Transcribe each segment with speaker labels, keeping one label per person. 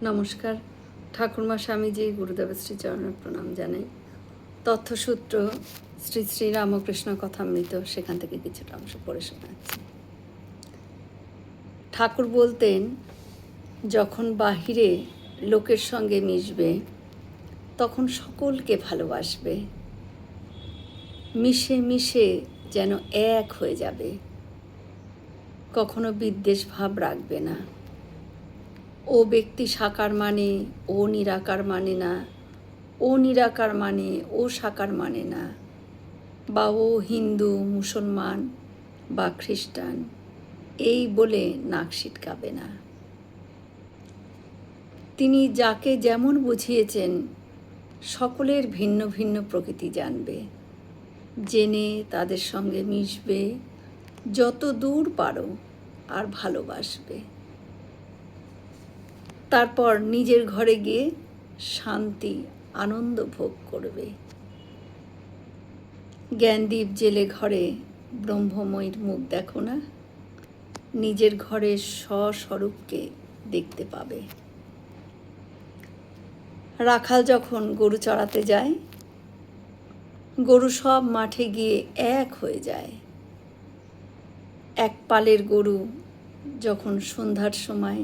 Speaker 1: নমস্কার। ঠাকুরমা স্বামীজি গুরুদেবের শ্রীচরণে প্রণাম জানাই। তথ্যসূত্র শ্রী শ্রী রামকৃষ্ণ কথামৃত, সেখান থেকে কিছুটা অংশ পড়ে শোনাচ্ছি। ঠাকুর বলতেন, যখন বাহিরে লোকের সঙ্গে মিশবে তখন সকলকে ভালোবাসবে, মিশে মিশে যেন এক হয়ে যাবে, কখনো বিদ্বেষ ভাব রাখবে না। ও ব্যক্তি সাকার মানে ও নিরাকার মানে না, ও নিরাকার মানে ও সাকার মানে না, বা ও হিন্দু মুসলমান বা খ্রিস্টান এই বলে নাক সিটকাবে না। তিনি যাকে যেমন বুঝিয়েছেন সকলের ভিন্ন ভিন্ন প্রকৃতি জানবে, জেনে তাদের সঙ্গে মিশবে যত দূর পারো আর ভালোবাসবে। তারপর নিজের ঘরে গিয়ে শান্তি আনন্দ ভোগ করবে। জ্ঞানদীপ জেলে ঘরে ব্রহ্মময়ীর মুখ দেখো না, নিজের ঘরে স্বস্বরূপকে দেখতে পাবে। রাখাল যখন গরু চড়াতে যায়, গরু সব মাঠে গিয়ে এক হয়ে যায়। এক পালের গরু যখন সন্ধ্যার সময়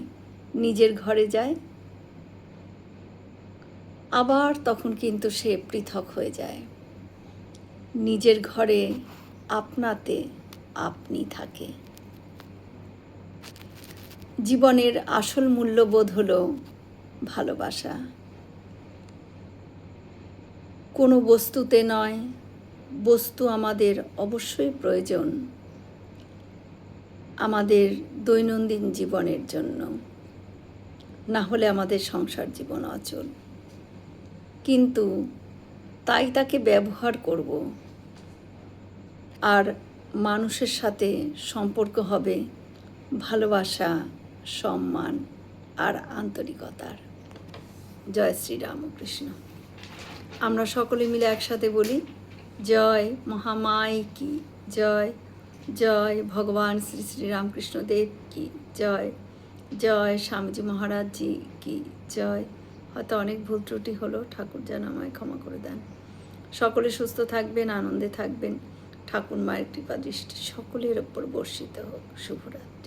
Speaker 1: নিজের ঘরে যায়, আবার তখন কিন্তু সে পৃথক হয়ে যায়। নিজের ঘরে আপনাতে আপনি থাকে। জীবনের আসল মূল্যবোধ হলো ভালোবাসা। কোনো বস্তুতে নয়, বস্তু আমাদের অবশ্যই প্রয়োজন আমাদের দৈনন্দিন জীবনের জন্য, না হলে আমাদের সংসার জীবন অচল। কিন্তু তাই তাকে ব্যবহার করব, আর মানুষের সাথে সম্পর্ক হবে ভালোবাসা, সম্মান আর আন্তরিকতার। জয় শ্রী রামকৃষ্ণ। আমরা সকলে মিলে একসাথে বলি, জয় মহামাই কি জয়, জয় ভগবান শ্রী শ্রী রামকৃষ্ণ দেব কি জয়, জয় স্বামীজি মহারাজজি কি জয়। হয়তো অনেক ভুল ত্রুটি হলো, ঠাকুর যেন আমায় ক্ষমা করে দেন। সকলে সুস্থ থাকবেন, আনন্দে থাকবেন। ঠাকুর মায়ের কৃপা দৃষ্টি সকলের ওপর বর্ষিত হোক। শুভরাত্রি।